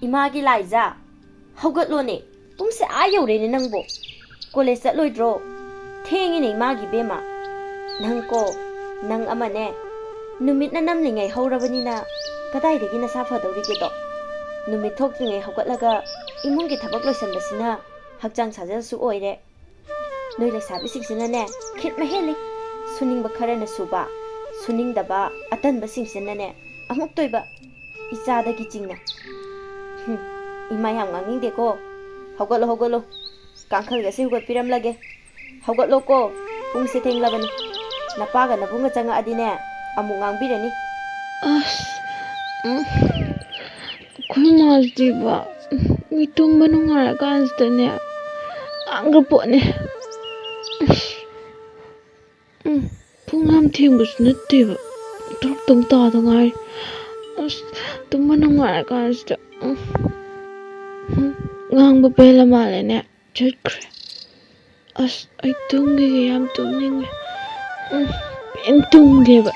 Imagi Laiza, haugatlone, pungse ayore nangbo. College chatloidro, thengine imagi bema. Nangko, nang amane, numit na namlingai haurabanina, kadaidagi nasa fadawrigedo. Numit thokdringai haugatlaga, imungi thabak loisanbasina, hakjang sajalsu oire. Noi lesabisinsinane, khit maheli, suningba kharana suba, suningdaba atanbasinsinane, amuk toiba, ichadagi chingna. Ima yang ngangingdeko, haugatlo, kangkhalgasi hugatpiramlage. Haugatlo ko, pungse thenglabani. Napaga nabunga changa adine, amuk ngangbirani. Kumasdiba, mitumba nungarakansdane, angrapone. Pungam thengbusu natteba, tong tada ngai. Tumba nungarakansda. Ngangba pela malene, chatkre. Ay tungge yam tumninge. Ben tungdeba.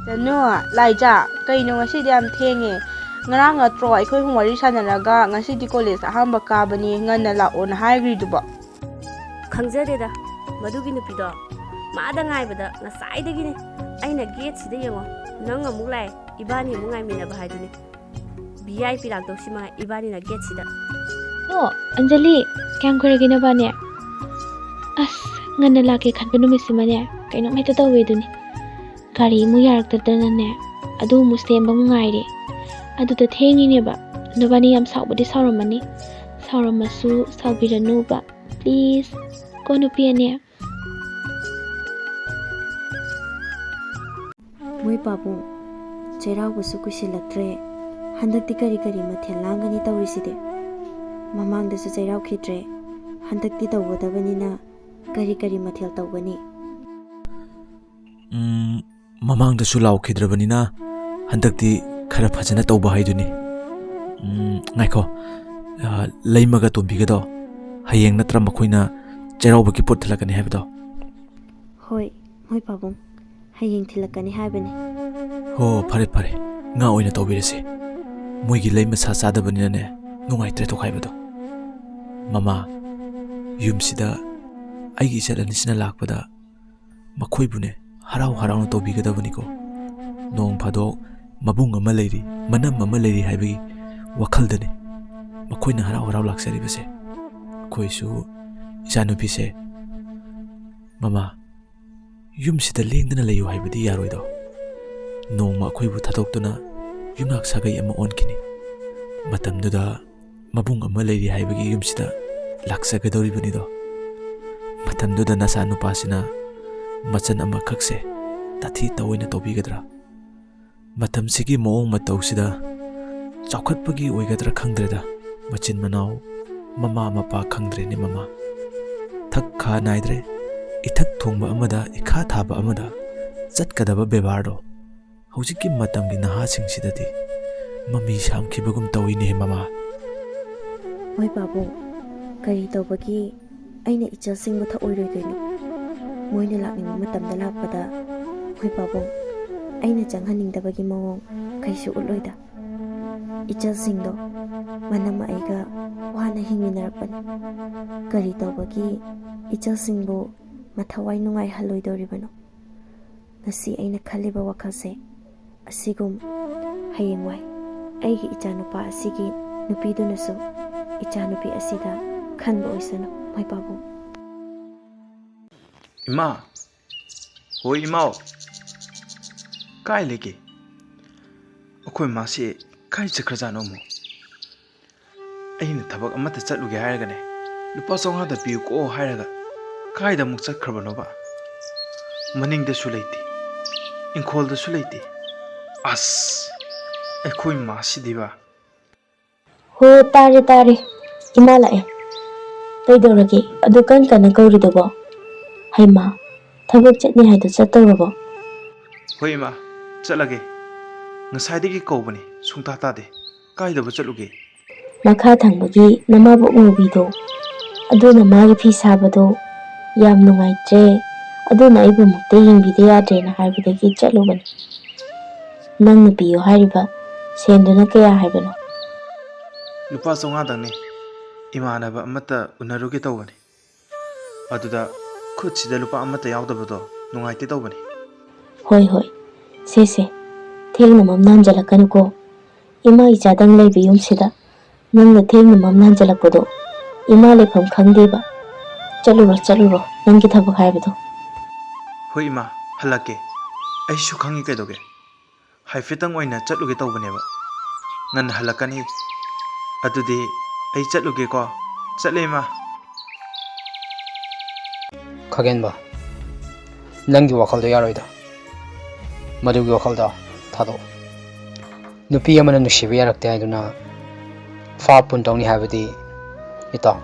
Janu, Laiza, kaino ngasi yam thenge. Ngarang atro aikoy hung wari sanalaga ngasi di college ahamba kabani nganna laon haigriduba. Khangjareda, madugi nupido. Maada ngaibada ngasaidagine. Aina gate sida yengo. Nang amuk lai, ibani mu ngai mina bahaduni. VIP lakdoksima ibani na gate sida. Oh, Anjali, kyang kuragina bane? Ngana laki khanba numisimane, kaino maita taweduni. Gari mu yaraktadanane, adu mu stemba mu ngaire. Aduda thengineba, nobani yam saubadi sauramani. Sauramasu saubiranuba. Please, ko nupiane. Moi papu, cheiraubasu kusilaktre. Handakti kari mathel langani tawriside. Mamangdasu cheirau khitre. Handakti tawgodabanina kari mathel tawgani. Mamangdasu laukhidраbanina handakti khara phajana tawba haiduni. Ngaiko leimaga tombigado hayeng natra makhoina cheiraubaki pot thalakani haibado. Hoi, moi papu, hayeng thilakani haibani. Ho phare nga oina tawbirase. Moigi leima sa chadabanina ne nungaitre to khaibado. Mama yumsida aigi chalanisina lakpada makhoibune harau no tawbigadabani ko. Nong phado mabung ama leiri manam ama leiri haibagi wakhaldane makhoina harau laksari base. Khoisu isanupi se mama yumsida lengdana leyo haibadi yaroido. Nong ma khoibu thatoktuna yumnak sagai ama onkini. Matamduda mabung ama leiri haibagi yumsida laksagadoribani do. Matamduda nasa nupasina machan ama khakse tathi tawoina tobigadra. Matam sigi moong matawsida chawkhatpagi oigadra khangdreda. Machin manau mama mapa khangdre ni mama. Thak kha naidre ithak thongba amada ikha thaba amada chatkadaba bebardo hojiki matamgi naha singsidati mami samkhibagum tawini mama. Moi papu, kari tawbagi aina ichal singba tha oiroidoino. Moina lakningba matamda lakpada moi papu, aina changhaningdabagi mawong kaisu uloida. Ichal singdo manama aiga wana hingminarapani. Kari tawbagi ichal singbo mathawai nungai haloidoribano. Ngasi aina khaliba wakhalse asigum hayengwai aigi ichanupa asigi nupidunasu ichanupi asida khanba oisano moi papu. Ima, hoi imao, kai lege. Akoi masi kai chakrajano mo. Aina thabak amata chatluge hairagane. Lupa songa da piu ko hairaga. Kai da muk chakrabano ba. Maning da su leiti. Inkhol da su leiti. As. Akoi masi diba. Ho tare. Ima lae. Kaidoragi, adu kan kana kauridabo. Haima, thabak chatni haidu chatorabo. Hoi ima, chatlage. Ngasaidagi kaubani sungta tade. Kaidaba chatluge. Makha thangbagi namabu ngobido. Aduna magi phi sabado yam nungaitre. ꯑꯗꯨꯅ ꯑꯩꯕꯨ ꯑꯃꯨꯛꯇ ꯌꯦꯡꯕꯤꯗ ꯌꯥꯗ꯭ꯔꯦꯅ ꯍꯥꯏꯕꯗꯒꯤ ꯆꯠꯂꯨꯕꯅꯤ꯫ ꯅꯪꯅ ꯄꯤꯌꯨ ꯍꯥꯏꯔꯤꯕ ꯁꯦꯟꯗꯨꯅ ꯀꯌꯥ ꯍꯥꯏꯕꯅꯣ? ꯂꯨꯄꯥ 500ꯗꯪꯅꯤ꯫ ꯏꯃꯥꯟꯅꯕ ꯑꯃꯠꯇ ꯎꯅꯔꯨꯒꯦ ꯇꯧꯕꯅꯤ, ꯑꯗꯨꯗ ꯈꯨꯠꯁꯤꯗ ꯂꯨꯄꯥ ꯑꯃꯠꯇ ꯌꯥꯎꯗꯕꯗꯣ ꯅꯨꯡꯉꯥꯏꯇꯦ ꯇꯧꯕꯅꯤ꯫ ꯍꯣꯏ ꯍꯣꯏ, ꯁꯦ ꯊꯦꯡꯅ ꯃꯝꯅ ꯍꯟꯖꯜꯂꯛꯀꯅꯨꯀꯣ꯫ ꯏꯃꯥ ꯏꯆꯥꯗꯪ ꯂꯩꯕ ꯌꯨꯝꯁꯤꯗ ꯅꯪꯅ ꯊꯦꯡꯅ ꯃꯝꯅ ꯍꯟꯖꯜꯂꯛꯄꯗꯣ ꯏꯃꯥ ꯂꯩꯐꯝ ꯈꯪꯗꯦꯕ꯫ ꯆꯠꯂꯨꯔꯣ ꯅꯪꯒꯤ ꯊꯕꯛ ꯍꯥꯏꯕꯗꯣ꯫ ꯍꯣꯏ ꯏꯃꯥ, ꯍꯜꯂꯛꯀꯦ꯫ ꯑꯩꯁꯨ ꯈꯪꯉꯤ ꯀꯩꯗꯧꯒꯦ, ꯍꯥꯏꯐꯦꯠꯇꯪ ꯑꯣꯏꯅ ꯆꯠꯂꯨꯒꯦ ꯇꯧꯕꯅꯦꯕ꯫ ꯉꯟꯅ ꯍꯜꯂꯛꯀꯅꯤ, ꯑꯗꯨꯗꯤ ꯑꯩ ꯆꯠꯂꯨꯒꯦꯀꯣ꯫ ꯆꯠꯂꯦ ꯏꯃꯥ꯫ ꯈꯥꯒꯦꯟꯕ, ꯅꯪꯒꯤ ꯋꯥꯈꯜꯗꯣ ꯌꯥꯔꯣꯏꯗ꯫ ꯃꯗꯨꯒꯤ ꯋꯥꯈꯜꯗꯣ ꯊꯥꯗꯣꯛꯑꯣ꯫ ꯅꯨꯄꯤ ꯑꯃꯅ ꯅꯨꯡꯁꯤꯕ ꯌꯥꯔꯛꯇꯦ ꯍꯥꯏꯗꯨꯅ ꯐꯥꯞ ꯄꯨꯟ ꯇꯧꯅꯤ ꯍꯥꯏꯕꯗꯤ ꯏꯇꯥꯎ,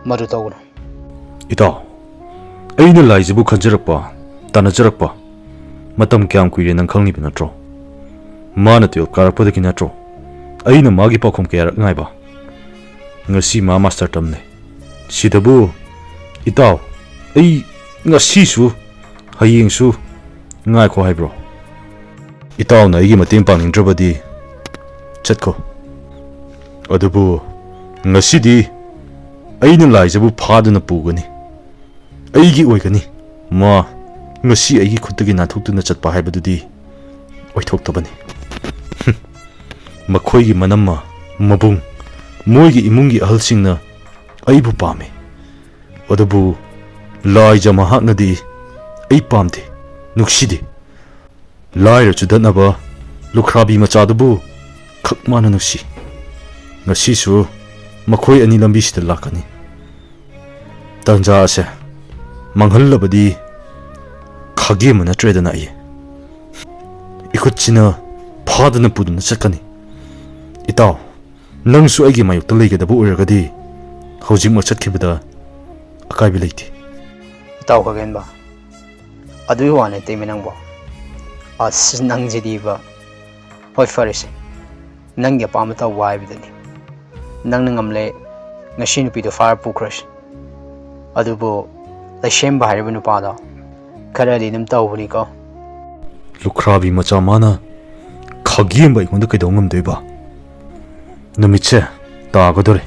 ꯃꯗꯨ ꯇꯧꯒꯅꯨ꯫ ꯏꯇꯥꯎ, ꯑꯩꯅ ꯂꯥꯏꯖꯕꯨ ꯈꯟꯖꯔꯛꯄ, ꯇꯥꯟꯅꯖꯔꯛꯄ ꯃꯇꯝ ꯀꯌꯥꯝ ꯀꯨꯏꯔꯦ ꯅꯪ ꯈꯪꯂꯤꯕ ꯅꯠꯇ꯭ꯔꯣ? ꯃꯥꯅ 12 ꯀꯥꯔꯛꯄꯗꯒꯤ ꯅꯠꯇ꯭ꯔꯣ ꯑꯩꯅ ꯃꯥꯒꯤ ꯄꯥꯎꯈꯨꯝ ꯀꯌꯥꯔꯛ ꯉꯥꯏꯕ? ꯉꯁꯤ ꯃꯥ ꯃꯥꯁꯇꯔ ꯇꯝꯂꯦ꯫ ꯁꯤꯗꯕꯨ ꯏꯇꯥꯎ, ꯑꯩ ꯉꯁꯤꯁꯨ ꯍꯌꯦꯡꯁꯨ ꯉꯥꯏꯈꯣ ꯍꯥꯏꯕ꯭ꯔꯣ? ꯏꯇꯥꯎꯅ ꯑꯩꯒꯤ ꯃꯇꯦꯡ ꯄꯥꯡꯅꯤꯡꯗ꯭ꯔꯕꯗꯤ ꯆꯠꯈꯣ꯫ ꯑꯗꯨꯕꯨ ꯉꯁꯤꯗꯤ ꯑꯩꯅ ꯂꯥꯏꯖꯕꯨ ꯐꯥꯗꯨꯅ ꯄꯨꯒꯅꯤ, ꯑꯩꯒꯤ ꯑꯣꯏꯒꯅꯤ꯫ ꯃꯥ ꯉꯁꯤ ꯑꯩꯒꯤ ꯈꯨꯠꯇꯒꯤ ꯅꯥꯟꯊꯣꯛꯇꯨꯅ ꯆꯠꯄ ꯍꯥꯏꯕꯗꯨꯗꯤ ꯑꯣꯏꯊꯣꯛꯇꯕꯅꯤ꯫ ꯃꯈꯣꯏꯒꯤ ꯃꯅꯝꯃ ꯃꯕꯨꯡ, ꯃꯣꯏꯒꯤ ꯏꯃꯨꯡꯒꯤ ꯑꯍꯜꯁꯤꯡꯅ ꯑꯩꯕꯨ ꯄꯥꯝꯃꯤ, ꯑꯗꯨꯕꯨ ꯂꯥꯏꯖ ꯃꯍꯥꯛꯅꯗꯤ ꯑꯩ ꯄꯥꯝꯗꯦ, ꯅꯨꯡꯁꯤꯗꯦ꯫ ꯂꯥꯏꯔ ꯆꯨꯗꯠꯅꯕ ꯂꯨꯈ꯭ꯔꯥꯕꯤ ꯃꯆꯥꯗꯨꯕꯨ ꯈꯛ ꯃꯥꯅ ꯅꯨꯡꯁꯤ꯫ ꯉꯁꯤꯁꯨ ꯃꯈꯣꯏ ꯑꯅꯤ ꯂꯝꯕꯤꯁꯤꯗ ꯂꯥꯛꯀꯅꯤ꯫ ꯇꯥꯟꯖꯥ ꯑꯁꯦ ꯃꯥꯡꯍꯜꯂꯕꯗꯤ ꯈꯥꯒꯦꯝꯕ ꯅꯠꯇ꯭ꯔꯦꯗꯅ ꯑꯩ ꯏꯈꯨꯠꯁꯤꯅ ꯐꯥꯗꯨꯅ ꯄꯨꯗꯨꯅ ꯆꯠꯀꯅꯤ꯫ ꯏꯇꯥꯎ, ꯅꯪꯁꯨ ꯑꯩꯒꯤ ꯃꯥꯌꯣꯛꯇ ꯂꯩꯒꯗꯕ ꯑꯣꯏꯔꯒꯗꯤ ꯍꯧꯖꯤꯛꯃꯛ ꯆꯠꯈꯤꯕꯗ ꯑꯀꯥꯏꯕ ꯂꯩꯇꯦ꯫ ꯏꯇꯥꯎ ꯈꯥꯒꯦꯟꯕ, ꯑꯗꯨꯒꯤ ꯋꯥ ꯅꯠꯇꯦꯃꯤ ꯅꯪꯕꯣ꯫ ꯑꯁ ꯅꯪꯁꯤꯗꯤꯕ꯫ ꯍꯣꯏ ꯐꯔꯦꯁꯦ, ꯅꯪꯒꯤ ꯑꯄꯥꯝꯕ ꯇꯧꯕ ꯍꯥꯏꯕꯗꯨꯅꯤ꯫ ꯅꯪꯅ ꯉꯝꯂꯦ, ꯉꯁꯤ ꯅꯨꯄꯤꯗꯣ ꯐꯥꯔ ꯄꯨꯈ꯭ꯔꯁꯤ꯫ ꯑꯗꯨꯕꯨ ꯂꯩꯁꯦꯝꯕ ꯍꯥꯏꯔꯤꯕ ꯅꯨꯄꯥꯗꯣ ꯈꯔꯗꯤ ꯑꯗꯨꯝ ꯇꯧꯕꯅꯤꯀꯣ꯫ ꯂꯨꯈ꯭ꯔꯥꯕꯤ ꯃꯆꯥ ꯃꯥꯅ ꯈꯥꯒꯦꯝꯕ ꯑꯩꯉꯣꯟꯗ ꯀꯩꯗꯧ ꯉꯝꯗꯣꯏꯕ? ꯅꯨꯃꯤꯠꯁꯦ ꯇꯥꯒꯗꯣꯔꯦ,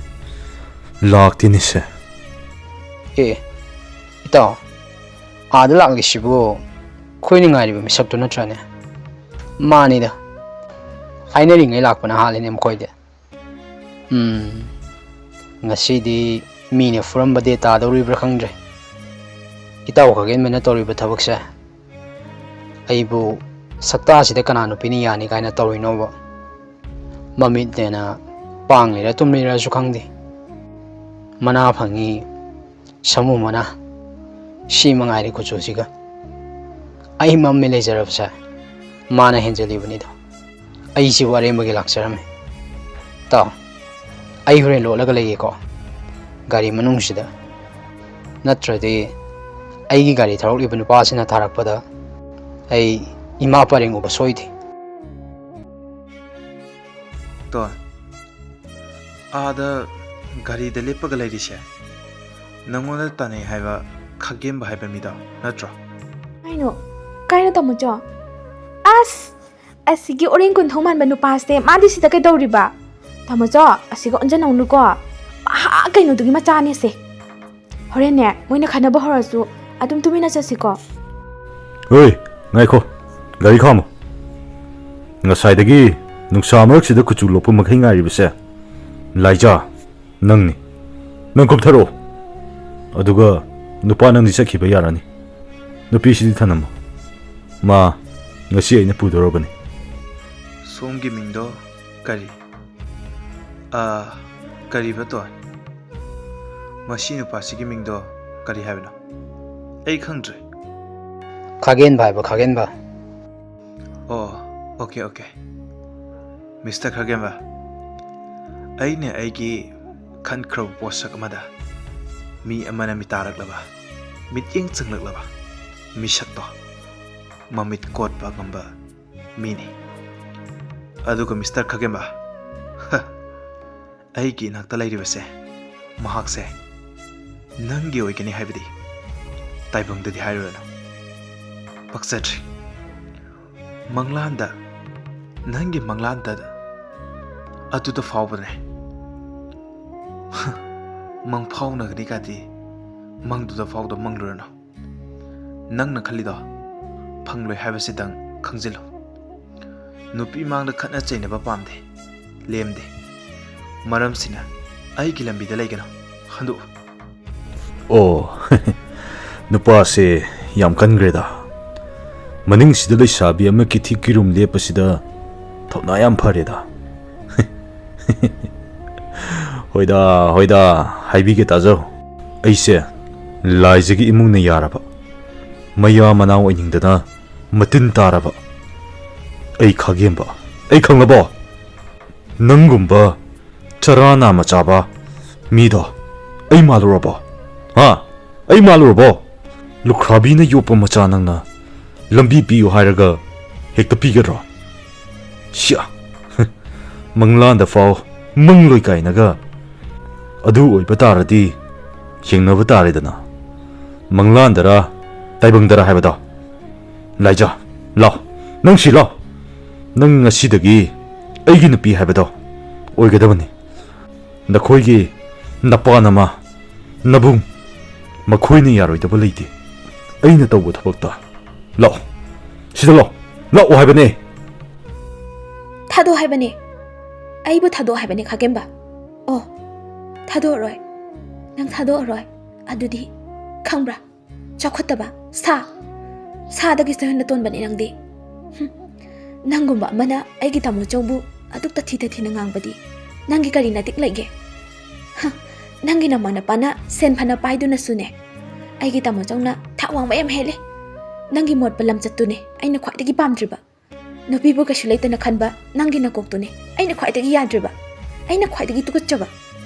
ꯂꯥꯛꯇꯦꯅꯦꯁꯦ꯫ ꯏꯇꯥꯎ, ꯑꯥꯗ ꯂꯥꯛꯂꯤꯁꯤꯕꯨ ꯑꯩꯈꯣꯏꯅ ꯉꯥꯏꯔꯤꯕ ꯃꯤꯁꯛꯇꯨ ꯅꯠꯇ꯭ꯔꯅꯦ? ꯃꯥꯅꯤꯗ, ꯍꯥꯏꯅꯔꯤꯉꯩ ꯂꯥꯛꯄꯅ ꯍꯥꯜꯂꯤꯅꯦ ꯃꯈꯣꯏꯗꯤ꯫ ꯉꯁꯤꯗꯤ ꯃꯤꯅ ꯐꯨꯔꯝꯕ ꯗꯦ ꯇꯥꯗꯧꯔꯤꯕ꯭ꯔꯥ ꯈꯪꯗ꯭ꯔꯦ꯫ ꯏꯇꯥꯎ ꯈꯥꯒꯦꯟꯕꯅ ꯇꯧꯔꯤꯕ ꯊꯕꯛꯁꯦ ꯑꯩꯕꯨ ꯁꯛꯇꯥꯁꯤꯗ ꯀꯅꯥ ꯅꯨꯄꯤꯅ ꯌꯥꯅꯤ ꯀꯥꯏꯅ ꯇꯧꯔꯤꯅꯣꯕ? ꯃꯃꯤꯠꯅꯦꯅ ꯄꯥꯡꯂꯤꯔ ꯇꯨꯝꯂꯤꯔꯁꯨ ꯈꯪꯗꯦ, ꯃꯅꯥ ꯐꯪꯉꯤ, ꯁꯃꯨ ꯃꯅꯥ, ꯁꯤ ꯃꯉꯥꯏꯔꯦ ꯀꯨꯆꯨꯁꯤꯒ꯫ ꯑꯩ ꯃꯝꯃꯦ ꯂꯩꯖꯔꯕꯁꯦ ꯃꯥꯅ ꯍꯦꯟꯖꯜꯂꯤꯕꯅꯤꯗꯣ꯫ ꯑꯩꯁꯤꯕꯨ ꯑꯔꯦꯝꯕꯒꯤ ꯂꯥꯛꯆꯔꯝꯃꯤ꯫ ꯇꯥꯎ, ꯑꯩ ꯍꯣꯔꯦꯟ ꯂꯣꯠꯂꯒ ꯂꯩꯒꯦꯀꯣ ꯒꯥꯔꯤ ꯃꯅꯨꯡꯁꯤꯗ, ꯅꯠꯇ꯭ꯔꯗꯤ ꯑꯩꯒꯤ ꯒꯥꯔꯤ ꯊꯧꯔꯛꯂꯤꯕ ꯅꯨꯄꯥꯁꯤꯅ ꯊꯥꯔꯛꯄꯗ ꯑꯩ ꯏꯃꯥ ꯄꯔꯦꯡ ꯎꯕ ꯁꯣꯏꯗꯦ꯫ ꯇꯣꯟ, ꯑꯥꯗ ꯒꯥꯔꯤꯗ ꯂꯦꯞꯄꯒ ꯂꯩꯔꯤꯁꯦ ꯅꯪꯉꯣꯟꯗ ꯇꯥꯟꯅꯩ ꯍꯥꯏꯕ ꯈꯥꯒꯦꯝꯕ ꯍꯥꯏꯕ ꯃꯤꯗꯣ ꯅꯠꯇ꯭ꯔꯣ? ꯀꯩꯅꯣ ꯇꯥꯃꯣꯆꯧ? ꯑꯁꯤꯒꯤ ꯑꯣꯔꯦꯡ ꯀꯨꯟꯊꯧ ꯃꯥꯟꯕ ꯅꯨꯄꯥꯁꯦ ꯃꯥꯗꯤ ꯁꯤꯗ ꯀꯩꯗꯧꯔꯤꯕ? ꯇꯥꯃꯣꯆꯧ, ꯑꯁꯤꯒ ꯑꯣꯟꯖꯟꯅꯧꯅꯨꯀꯣ, ꯀꯩꯅꯣꯗꯨꯒꯤ ꯃꯆꯥꯅꯦꯁꯦ꯫ ꯍꯣꯔꯦꯟꯅꯦ ꯃꯣꯏꯅ ꯈꯟꯅꯕ ꯍꯧꯔꯁꯨ ꯑꯗꯨꯝ ꯇꯨꯃꯤꯟꯅ ꯆꯠꯁꯤꯀꯣ꯫ ꯍꯣꯏ, ꯉꯥꯏꯈꯣ, ꯒꯥꯔꯤ ꯈꯥꯝꯃꯣ꯫ ꯉꯁꯥꯏꯗꯒꯤ ꯅꯨꯡꯁꯥ ꯃꯔꯛꯁꯤꯗ ꯀꯨꯆꯨ ꯂꯣꯛꯄ ꯃꯈꯩ ꯉꯥꯏꯔꯤꯕꯁꯦ ꯂꯥꯏꯖꯥ ꯅꯪꯅꯤ꯫ ꯅꯪ ꯀꯨꯞꯊꯔꯛꯑꯣ, ꯑꯗꯨꯒ ꯅꯨꯄꯥ ꯅꯪꯗꯤ ꯆꯠꯈꯤꯕ ꯌꯥꯔꯅꯤ꯫ ꯅꯨꯄꯤꯁꯤꯗꯤ ꯊꯅꯝꯃꯣ, ꯃꯥ ꯉꯁꯤ ꯑꯩꯅ ꯄꯨꯗꯧꯔꯕꯅꯤ꯫ ꯁꯣꯝꯒꯤ ꯃꯤꯡꯗꯣ ꯀꯔꯤ? ꯀꯔꯤꯕ ꯇꯣꯟ? ꯃꯁꯤ ꯅꯨꯄꯥꯁꯤꯒꯤ ꯃꯤꯡꯗꯣ ꯀꯔꯤ ꯍꯥꯏꯕꯅꯣ? ꯑꯩ ꯈꯪꯗ꯭ꯔꯦ꯫ ꯈꯥꯒꯦꯟꯕ ꯍꯥꯏꯕ, ꯈꯥꯒꯦꯟꯕ꯫ ꯑꯣ, ꯑꯣꯀꯦ꯫ ꯃꯤꯁꯇꯔ ꯈꯥꯒꯦꯝꯕ, ꯑꯩꯅ ꯑꯩꯒꯤ ꯈꯟꯈ꯭ꯔꯕ ꯄꯣꯠꯁꯛ ꯑꯃꯗ ꯃꯤ ꯑꯃꯅ ꯃꯤꯇꯥꯔꯛꯂꯕ, ꯃꯤꯠꯌꯦꯡ ꯆꯪꯂꯛꯂꯕ ꯃꯤꯁꯛꯇꯣ ꯃꯃꯤꯠ ꯀꯣꯠꯄ ꯉꯝꯕ ꯃꯤꯅꯤ꯫ ꯑꯗꯨꯒ ꯃꯤꯁꯇꯔ ꯈꯥꯒꯦꯝꯕ, ꯑꯩꯒꯤ ꯏꯅꯥꯛꯇ ꯂꯩꯔꯤꯕꯁꯦ ꯃꯍꯥꯛꯁꯦ ꯅꯪꯒꯤ ꯑꯣꯏꯒꯅꯤ ꯍꯥꯏꯕꯗꯤ ꯇꯥꯏꯕꯪꯗꯗꯤ ꯍꯥꯏꯔꯨꯔꯅꯨ꯫ ꯄꯛꯆꯗ꯭ꯔꯤ ꯃꯪꯂꯥꯟꯗ ꯅꯪꯒꯤ ꯃꯪꯂꯥꯟꯗ ꯑꯗꯨꯗ ꯐꯥꯎꯕꯅꯦ ꯃꯪ ꯐꯥꯎꯅꯒꯅꯤ ꯀꯥꯗꯤ ꯃꯪꯗꯨꯗ ꯐꯥꯎꯗ ꯃꯪꯂꯨꯔꯅꯨ ꯅꯪꯅ ꯈꯜꯂꯤꯗꯣ ꯐꯪꯂꯣꯏ ꯍꯥꯏꯕꯁꯤꯗꯪ ꯈꯪꯖꯤꯜꯂꯨ ꯅꯨꯄꯤ ꯃꯥꯡꯗ ꯈꯠꯅ ꯆꯩꯅꯕ ꯄꯥꯝꯗꯦ ꯂꯦꯝꯗꯦ ꯃꯔꯝꯁꯤꯅ ꯑꯩꯒꯤ ꯂꯝꯕꯤꯗ ꯂꯩꯒꯅꯨ ꯍꯟꯗꯣꯛꯎ ꯑꯣ ꯅꯨꯄꯥꯁꯦ ꯌꯥꯝ ꯀꯟꯈ꯭ꯔꯦꯗ ꯃꯅꯤꯡꯁꯤꯗ ꯂꯩꯁꯥꯕꯤ ꯑꯃ ꯀꯤꯊꯤ ꯀꯤꯔꯨꯝ ꯂꯦꯞꯄꯁꯤꯗ ꯊꯧꯅꯥ ꯌꯥꯝ ꯐꯔꯦꯗ ꯍꯣꯏꯗ ꯍꯣꯏꯗ ꯍꯥꯏꯕꯤꯒꯦ ꯇꯥꯖꯧ ꯑꯩꯁꯦ ꯂꯥꯏꯖꯒꯤ ꯏꯃꯨꯡꯅ ꯌꯥꯔꯕ ꯃꯌꯥ ꯃꯅꯥꯎ ꯑꯣꯏꯅꯤꯡꯗꯅ ꯃꯇꯤꯟ ꯇꯥꯔꯕ ꯑꯩ ꯈꯥꯒꯦꯝꯕ ꯑꯩ ꯈꯪꯂꯕꯣ ꯅꯪꯒꯨꯝꯕ ꯆꯔꯥ ꯅꯥꯝꯃ ꯆꯥꯕ ꯃꯤꯗꯣ ꯑꯩ ꯃꯥꯜꯂꯨꯔꯕꯣ ꯍꯥ ꯑꯩ ꯃꯥꯜꯂꯨꯔꯕꯣ ꯂꯨꯈ꯭ꯔꯥꯕꯤꯅ ꯌꯣꯛꯄ ꯃꯆꯥ ꯅꯪꯅ ꯂꯝꯕꯤ ꯄꯤꯌꯨ ꯍꯥꯏꯔꯒ ꯍꯦꯛꯇ ꯄꯤꯒꯗ꯭ꯔꯣ ꯁꯤꯌꯥ ꯃꯪꯂꯥꯟꯗ ꯐꯥꯎ ꯃꯪꯂꯣꯏ ꯀꯥꯏꯅꯒ ꯑꯗꯨ ꯑꯣꯏꯕ ꯇꯥꯔꯗꯤ ꯌꯦꯡꯅꯕ ꯇꯥꯔꯦꯗꯅ ꯃꯪꯂꯥꯟꯗꯔ ꯇꯥꯏꯕꯪꯗꯔ ꯍꯥꯏꯕꯗꯣ ꯂꯥꯏꯖꯥ ꯂꯥꯎ ꯅꯪ ꯁꯤ ꯂꯥꯎ ꯅꯪ ꯉꯁꯤꯗꯒꯤ ꯑꯩꯒꯤ ꯅꯨꯄꯤ ꯍꯥꯏꯕꯗꯣ ꯑꯣꯏꯒꯗꯕꯅꯤ ꯅꯈꯣꯏꯒꯤ ꯅꯄꯥ ꯅꯃꯥ ꯅꯕꯨꯡ ꯃꯈꯣꯏꯅ ꯌꯥꯔꯣꯏꯗꯕ ꯂꯩꯇꯦ ꯑꯩꯅ ꯇꯧꯕ ꯊꯕꯛꯇ ꯂꯥꯛꯑꯣ ꯁꯤꯗ ꯂꯥꯛꯑꯣ ꯂꯥꯛꯑꯣ ꯍꯥꯏꯕꯅꯦ ꯊꯥꯗꯣ ꯍꯥꯏꯕꯅꯦ ꯑꯩꯕꯨ ꯊꯥꯗꯣ ꯍꯥꯏꯕꯅꯦ ꯈꯥꯒꯦꯝꯕ ꯑꯣ ꯊꯥꯗꯣꯛꯑꯔꯣꯏ ꯅꯪ ꯊꯥꯗꯣꯛꯑꯔꯣꯏ ꯑꯗꯨꯗꯤ ꯈꯪꯕ꯭ꯔꯥ ꯆꯥꯎꯈꯠꯇꯕ ꯁꯥꯗꯒꯤꯁꯨ ꯍꯦꯟꯅ ꯇꯣꯟꯕꯅꯦ ꯅꯪꯗꯤ ꯅꯪꯒꯨꯝꯕ ꯑꯃꯅ ꯑꯩꯒꯤ ꯇꯥꯃꯣꯆꯧꯕꯨ ꯑꯗꯨꯛ ꯇꯊꯤ ꯇꯊꯤꯅ ꯉꯥꯡꯕꯗꯤ ꯅꯪꯒꯤ ꯀꯔꯤ ꯅꯇꯤꯛ ꯂꯩꯒꯦ ꯅꯪꯒꯤ ꯅꯃꯥ ꯅꯄꯥꯅ ꯁꯦꯟ ꯐꯅ ꯄꯥꯏꯗꯨꯅꯁꯨꯅꯦ ꯑꯩꯒꯤ ꯇꯥꯃꯣꯆꯧꯅ ꯊꯥꯛ ꯋꯥꯡꯕ ꯌꯥꯝ ꯍꯦꯜꯂꯦ ꯅꯪꯒꯤ ꯃꯣꯠꯄ ꯂꯝꯆꯠꯇꯨꯅꯦ ꯑꯩꯅ ꯈ꯭ꯋꯥꯏꯗꯒꯤ ꯄꯥꯝꯗ꯭ꯔꯤꯕ ꯅꯨꯄꯤꯕꯨ ꯀꯩꯁꯨ ꯂꯩꯇꯅ ꯈꯟꯕ ꯅꯪꯒꯤ ꯅꯀꯣꯛꯇꯨꯅꯦ ꯑꯩꯅ ꯈ꯭ꯋꯥꯏꯗꯒꯤ ꯌꯥꯗ꯭ꯔꯤꯕ ꯑꯩꯅ ꯈ꯭ꯋꯥꯏꯗꯒꯤ ꯇꯨꯀꯠꯆꯕ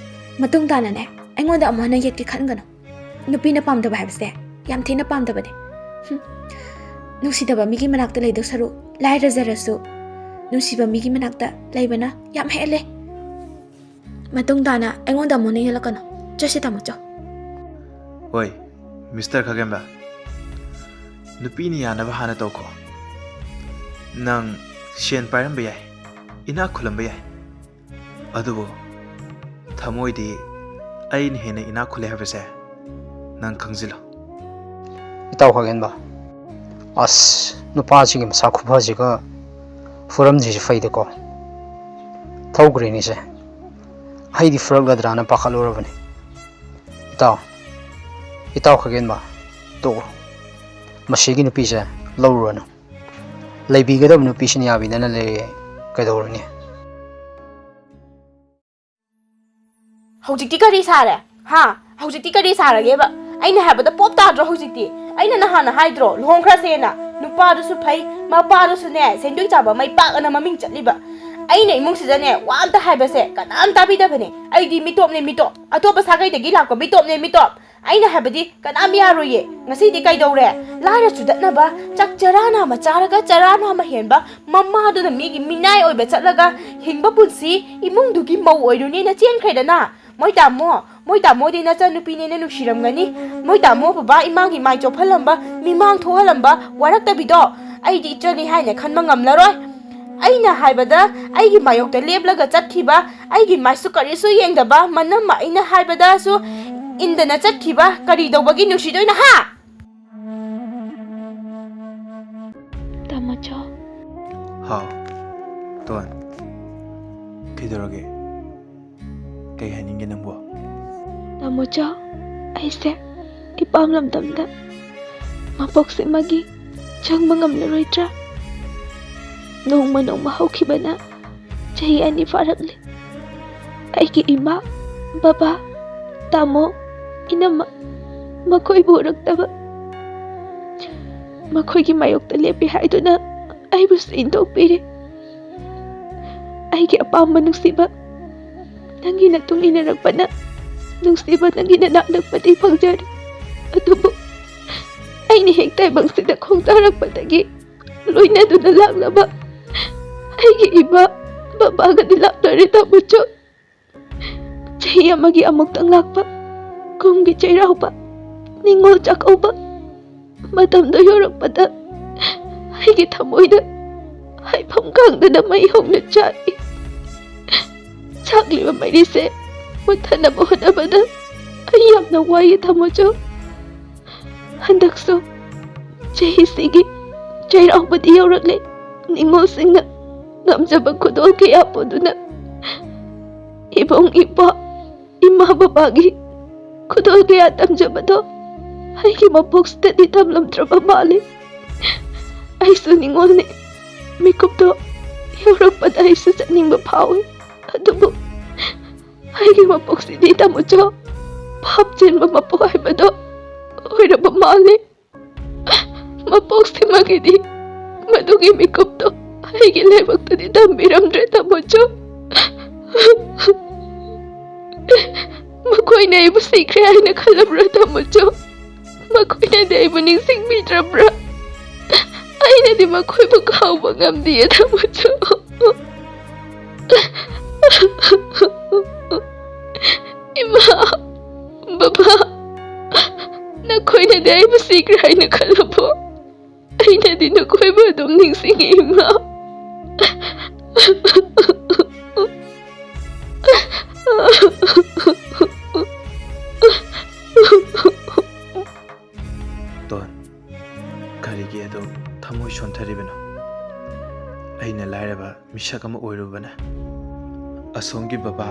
ꯃꯇꯨꯡ ꯇꯥꯅꯅꯦ ꯑꯩꯉꯣꯟꯗ ꯑꯃꯨꯛ ꯍꯟꯅ ꯌꯦꯠꯀꯦ ꯈꯟꯒꯅꯨ ꯅꯨꯄꯤꯅ ꯄꯥꯝꯗꯕ ꯍꯥꯏꯕꯁꯦ ꯌꯥꯝ ꯊꯤꯅ ꯄꯥꯝꯗꯕꯅꯦ ꯅꯨꯡꯁꯤꯗꯕ ꯃꯤꯒꯤ ꯃꯅꯥꯛꯇ ꯂꯩꯗꯧ ꯁꯔꯨꯛ ꯂꯥꯏꯔꯖꯔꯁꯨ ꯅꯨꯡꯁꯤꯕ ꯃꯤꯒꯤ ꯃꯅꯥꯛꯇ ꯂꯩꯕꯅ ꯌꯥꯝ ꯍꯦꯜꯂꯦ ꯃꯇꯨꯡ ꯇꯥꯅ ꯑꯩꯉꯣꯟꯗ ꯑꯃꯨꯛ ꯍꯟꯅ ꯌꯦꯠꯂꯛꯀꯅꯨ ꯆꯠꯁꯤ ꯇꯥꯃꯣꯆꯧ ꯍꯣꯏ ꯃꯤꯁꯇꯔ ꯈꯥꯒꯦꯝꯕ ꯅꯨꯄꯤꯅ ꯌꯥꯅꯕ ꯍꯥꯟꯅ ꯇꯧꯈꯣ ꯅꯪ ꯁꯦꯟ ꯄꯥꯏꯔꯝꯕ ꯌꯥꯏ ꯏꯅꯥꯛ ꯈꯨꯜꯂꯝꯕ ꯌꯥꯏ ꯑꯗꯨꯕꯨ ꯊꯃꯣꯏꯗꯤ ꯑꯩꯅ ꯍꯦꯟꯅ ꯏꯅꯥꯛ ꯈꯨꯜꯂꯦ ꯍꯥꯏꯕꯁꯦ ꯅꯪ ꯈꯪꯖꯤꯜꯂꯣ ꯏꯇꯥꯎ ꯈꯥꯒꯦꯟꯕ ꯑꯁ ꯅꯨꯄꯥꯁꯤꯒꯤ ꯃꯁꯥ ꯈꯨꯐꯁꯤꯒ ꯐꯨꯔꯝꯗ꯭ꯔꯤꯁꯤ ꯐꯩꯗꯀꯣ ꯊꯧꯈ꯭ꯔꯦꯅꯤꯁꯦ ꯑꯩꯗꯤ ꯐꯨꯔꯛꯂꯗ꯭ꯔꯥꯅ ꯄꯥꯈꯠꯂꯨꯔꯕꯅꯤ ꯏꯇꯥꯎ ꯈꯥꯒꯦꯟꯕ ꯇꯣꯛꯎ ꯃꯁꯤꯒꯤ ꯅꯨꯄꯤꯁꯦ ꯂꯧꯔꯨꯔꯅꯨ ꯂꯩꯕꯤꯒꯗꯕ ꯅꯨꯄꯤꯁꯤꯅ ꯌꯥꯕꯤꯗꯅ ꯂꯩꯔꯦ ꯀꯩꯗꯧꯔꯨꯅꯤ ꯍꯧꯖꯤꯛꯇꯤ ꯀꯔꯤ ꯁꯥꯔꯦ ꯍꯧꯖꯤꯛꯇꯤ ꯀꯔꯤ ꯁꯥꯔꯒꯦꯕ ꯑꯩꯅ ꯍꯥꯏꯕꯗ ꯄꯣꯞ ꯇꯥꯗ꯭ꯔꯣ ꯍꯧꯖꯤꯛꯇꯤ ꯑꯩꯅ ꯅꯍꯥꯟꯅ ꯍꯥꯏꯗ꯭ꯔꯣ ꯂꯨꯍꯣꯡꯈ꯭ꯔꯁꯦꯅ ꯅꯨꯄꯥꯗꯨꯁꯨ ꯐꯩ ꯃꯄꯥꯗꯨꯁꯨꯅꯦ ꯁꯦꯟꯗꯣꯏ ꯆꯥꯕ ꯃꯩ ꯄꯥꯛꯑꯅ ꯃꯃꯤꯡ ꯆꯠꯂꯤꯕ ꯑꯩꯅ ꯏꯃꯨꯡꯁꯤꯗꯅꯦ ꯋꯥ ꯑꯝꯇ ꯍꯥꯏꯕꯁꯦ ꯀꯅꯥꯝ ꯇꯥꯕꯤꯗꯕꯅꯦ ꯑꯩꯗꯤ ꯃꯤꯇꯣꯞꯅꯦ ꯃꯤꯇꯣꯞ ꯑꯇꯣꯞꯄ ꯁꯥꯒꯩꯗꯒꯤ ꯂꯥꯛꯄ ꯃꯤꯇꯣꯞꯅꯦ ꯃꯤꯇꯣꯞ ꯑꯩꯅ ꯍꯥꯏꯕꯗꯤ ꯀꯅꯥꯝ ꯌꯥꯔꯣꯏꯌꯦ ꯉꯁꯤꯗꯤ ꯀꯩꯗꯧꯔꯦ ꯂꯥꯏꯔ ꯆꯨꯗꯠꯅꯕ ꯆꯥꯛ ꯆꯔꯥ ꯅꯥꯝꯃ ꯆꯥꯔꯒ ꯆꯔꯥ ꯅꯥꯝꯃ ꯍꯦꯟꯕ ꯃꯃꯥꯗꯨꯅ ꯃꯤꯒꯤ ꯃꯤꯅꯥꯏ ꯑꯣꯏꯕ ꯆꯠꯂꯒ ꯍꯤꯡꯕ ꯄꯨꯟꯁꯤ ꯏꯃꯨꯡꯗꯨꯒꯤ ꯃꯧ ꯑꯣꯏꯔꯨꯅꯦꯅ ꯆꯦꯟꯈ꯭ꯔꯦꯗꯅ ꯃꯣꯏ ꯇꯥꯃꯣꯗꯤ ꯅꯆꯟꯅꯨꯄꯤꯅꯦꯅ ꯅꯨꯡꯁꯤꯔꯝꯒꯅꯤ ꯃꯣꯏ ꯇꯥꯃꯣ ꯕꯕꯥ ꯏꯃꯥꯒꯤ ꯃꯥꯏ ꯆꯣꯞꯍꯜꯂꯝꯕ ꯃꯤꯃꯥꯡ ꯊꯣꯛꯍꯜꯂꯝꯕ ꯋꯥꯔꯛꯇꯕꯤꯗꯣ ꯑꯩꯗꯤ ꯏꯆꯟꯅꯤ ꯍꯥꯏꯅ ꯈꯟꯕ ꯉꯝꯂꯔꯣꯏ ꯑꯩꯅ ꯍꯥꯏꯕꯗ ꯑꯩꯒꯤ ꯃꯥꯌꯣꯛꯇ ꯂꯦꯞꯂꯒ ꯆꯠꯈꯤꯕ ꯑꯩꯒꯤ ꯃꯥꯏꯁꯨ ꯀꯔꯤꯁꯨ ꯌꯦꯡꯗꯕ ꯃꯅꯝ ꯑꯩꯅ ꯍꯥꯏꯕꯗꯁꯨ ꯏꯟꯗꯅ ꯆꯠꯈꯤꯕ ꯀꯔꯤꯗꯧꯕꯒꯤ ꯅꯨꯡꯁꯤꯗꯣꯏꯅꯣ ꯇꯥꯃꯣꯆꯧ ꯍꯥꯎ ꯇꯣꯟ ꯀꯩꯗꯧꯔꯒꯦ ꯀꯩ ꯍꯥꯏꯅꯤꯡꯒꯦ ꯅꯪꯕꯨ ꯇꯥꯃꯣꯆꯧ ꯑꯩꯁꯦ ꯏꯄꯥꯝ ꯂꯝꯗꯝꯗ ꯃꯄꯣꯛꯁꯤꯃꯒꯤ ꯆꯪꯕ ꯉꯝꯂꯔꯣꯏꯗ꯭ꯔꯥ ꯅꯣꯡꯃ ꯍꯧꯈꯤꯕꯅ ꯆꯍꯤ 2 ꯐꯥꯔꯛꯂꯤ ꯑꯩꯒꯤ ꯏꯃꯥ ꯕꯕꯥ ꯇꯥꯃꯣ ꯏꯅꯝꯃ ꯃꯈꯣꯏꯕꯨ ꯎꯔꯛꯇꯕ ꯃꯈꯣꯏꯒꯤ ꯃꯥꯌꯣꯛꯇ ꯂꯦꯞꯄꯤ ꯍꯥꯏꯗꯨꯅ ꯑꯩꯕꯨ ꯏꯟꯊꯣꯛꯄꯤꯔꯦ ꯑꯩꯒꯤ ꯑꯄꯥꯝꯕ ꯅꯨꯡꯁꯤꯕ ꯅꯪꯒꯤ ꯃꯇꯨꯡ ꯏꯟꯅꯔꯛꯄꯅ ꯅꯨꯡꯁꯤꯕ ꯅꯪꯒꯤ ꯅꯅꯥꯛ ꯅꯛꯄꯗꯤ ꯐꯪꯖꯔꯦ ꯑꯗꯨꯕꯨ ꯑꯩꯅ ꯍꯦꯛ ꯇꯥꯏꯕꯪꯁꯤꯗ ꯈꯣꯡꯗꯥꯔꯛꯄꯗꯒꯤ ꯂꯣꯏꯅꯗꯨꯅ ꯂꯥꯛꯂꯕ ꯑꯩꯒꯤ ꯏꯃꯥ ꯕꯕꯥꯒꯗꯤ ꯂꯥꯞꯅꯔꯦ ꯇꯥꯃꯣꯆꯧ ꯆꯍꯤ ꯑꯃꯒꯤ ꯑꯃꯨꯛꯇꯪ ꯂꯥꯛꯄ ꯀꯨꯝꯒꯤ ꯆꯩꯔꯥꯎꯕ ꯅꯤꯡꯉꯣꯜ ꯆꯥꯛꯀꯧꯕ ꯃꯇꯝꯗꯣ ꯌꯧꯔꯛꯄꯗ ꯑꯩꯒꯤ ꯊꯃꯣꯏꯗ ꯍꯥꯏꯐꯝ ꯈꯪꯗꯅ ꯃꯩ ꯍꯧꯅ ꯆꯥꯛꯏ꯫ ꯆꯥꯛꯂꯤꯕ ꯃꯩꯔꯤꯁꯦ ꯃꯨꯠꯊꯅꯕ ꯍꯣꯠꯅꯕꯗ ꯑꯩ ꯌꯥꯝꯅ ꯋꯥꯏꯌꯦ ꯊꯝꯃꯣꯆꯧ꯫ ꯍꯟꯗꯛꯁꯨ ꯆꯍꯤꯁꯤꯒꯤ ꯆꯩꯔꯥꯎꯕꯗꯤ ꯌꯧꯔꯛꯂꯦ꯫ ꯅꯤꯡꯉꯣꯜꯁꯤꯡꯅ ꯉꯝꯖꯕ ꯈꯨꯗꯣꯜ ꯀꯌꯥ ꯄꯨꯗꯨꯅ ꯏꯕꯨꯡ ꯏꯄ꯭ꯋꯥ ꯏꯃꯥ ꯕꯕꯥꯒꯤ ꯈꯨꯗꯣꯜ ꯀꯌꯥ ꯇꯝꯖꯕꯗꯣ ꯑꯩꯒꯤ ꯃꯄꯣꯛꯁꯤꯗꯗꯤ ꯇꯝꯂꯝꯗ꯭ꯔꯕ ꯃꯥꯜꯂꯤ꯫ ꯑꯩꯁꯨ ꯅꯤꯡꯉꯣꯜꯅꯤ, ꯃꯤꯀꯨꯞꯇꯣ ꯌꯧꯔꯛꯄꯗ ꯑꯩꯁꯨ ꯆꯠꯅꯤꯡꯕ ꯐꯥꯎꯏ꯫ ꯑꯗꯨꯕꯨ ꯑꯩꯒꯤ ꯃꯄꯣꯛꯁꯤꯗꯤ ꯇꯥꯃꯣꯆꯧ ꯚꯥꯞ ꯆꯦꯟꯕ ꯃꯄꯣꯛ ꯍꯥꯏꯕꯗꯣ ꯑꯣꯏꯔꯕ ꯃꯥꯜꯂꯤ꯫ ꯃꯄꯣꯛꯁꯤꯃꯒꯤꯗꯤ ꯃꯗꯨꯒꯤ ꯃꯤꯀꯨꯞꯇꯣ ꯑꯩꯒꯤ ꯂꯥꯏꯕꯛꯇꯗꯤ ꯇꯝꯕꯤꯔꯝꯗ꯭ꯔꯦ ꯇꯥꯃꯣꯆꯧ꯫ ꯃꯈꯣꯏꯅ ꯑꯩꯕꯨ ꯁꯤꯈ꯭ꯔꯦ ꯍꯥꯏꯅ ꯈꯜꯂꯕ꯭ꯔꯥ ꯇꯥꯃꯣꯆꯧ? ꯃꯈꯣꯏꯅꯗꯤ ꯑꯩꯕꯨ ꯅꯤꯡꯁꯤꯡꯕꯤꯗ꯭ꯔꯕ꯭ꯔꯥ? ꯑꯩꯅꯗꯤ ꯃꯈꯣꯏꯕꯨ ꯀꯥꯎꯕ ꯉꯝꯗꯤꯌꯦ ꯇꯥꯃꯣꯆꯧ꯫ ꯏꯃꯥ, ꯕꯕꯥ, ꯅꯈꯣꯏꯅꯗꯤ ꯑꯩꯕꯨ ꯁꯤꯈ꯭ꯔꯦ ꯍꯥꯏꯅ ꯈꯜꯂꯕꯣ? ꯑꯩꯅꯗꯤ ꯅꯈꯣꯏꯕꯨ ꯑꯗꯨꯝ ꯅꯤꯡꯁꯤꯡꯉꯤ ꯏꯃꯥ꯫ ꯇꯣꯟ, ꯀꯔꯤꯒꯤ ꯑꯗꯨ ꯊꯃꯣꯏ ꯁꯣꯟꯊꯔꯤꯕꯅꯣ? ꯑꯩꯅ ꯂꯥꯏꯔꯕ ꯃꯤꯁꯛ ꯑꯃ ꯑꯣꯏꯔꯨꯕꯅ ꯑꯁꯣꯝꯒꯤ ꯕꯕꯥ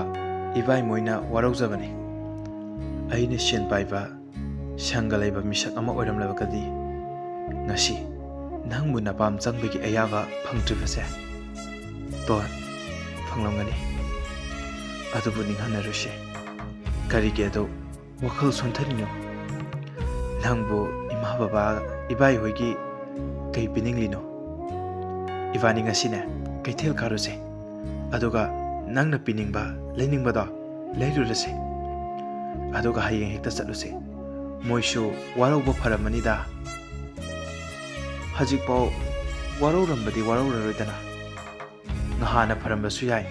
ꯏꯕꯥꯏꯃꯣꯏꯅ ꯋꯥꯔꯧꯖꯕꯅꯤ꯫ ꯑꯩꯅ ꯁꯦꯟ ꯄꯥꯏꯕ ꯁꯪꯒ ꯂꯩꯕ ꯃꯤꯁꯛ ꯑꯃ ꯑꯣꯏꯔꯝꯂꯕꯒꯗꯤ ꯉꯁꯤ ꯅꯪꯕꯨ ꯅꯄꯥꯝ ꯆꯪꯕꯒꯤ ꯑꯌꯥꯕ ꯐꯪꯗ꯭ꯔꯤꯕꯁꯦ꯫ ꯇꯣꯟ, ꯐꯪꯂꯝꯒꯅꯤ, ꯑꯗꯨꯕꯨ ꯅꯤꯡꯍꯟꯅꯔꯨꯁꯤ꯫ ꯀꯔꯤꯒꯤ ꯑꯗꯨ ꯋꯥꯈꯜ ꯁꯣꯟꯊꯔꯤꯅꯣ? ꯅꯪꯕꯨ ꯏꯃꯥ ꯕꯕꯥ ꯏꯕꯥꯏ ꯍꯣꯏꯒꯤ ꯀꯩ ꯄꯤꯅꯤꯡꯂꯤꯅꯣ? ꯏꯕꯥꯅꯤ ꯉꯁꯤꯅꯦ ꯀꯩꯊꯦꯜ ꯀꯥꯔꯨꯁꯦ, ꯑꯗꯨꯒ ꯅꯪꯅ ꯄꯤꯅꯤꯡꯕ ꯂꯩꯅꯤꯡꯕꯗꯣ ꯂꯩꯔꯨꯔꯁꯦ, ꯑꯗꯨꯒ ꯍꯌꯦꯡ ꯍꯦꯛꯇ ꯆꯠꯂꯨꯁꯦ꯫ ꯃꯣꯏꯁꯨ ꯋꯥꯔꯧꯕ ꯐꯔꯝꯃꯅꯤꯗ꯫ ꯍꯧꯖꯤꯛꯐꯥꯎ ꯋꯥꯔꯧꯔꯝꯕꯗꯤ ꯋꯥꯔꯧꯔꯔꯣꯏꯗꯅ, ꯅꯍꯥꯟꯅ ꯐꯔꯝꯕꯁꯨ ꯌꯥꯏ꯫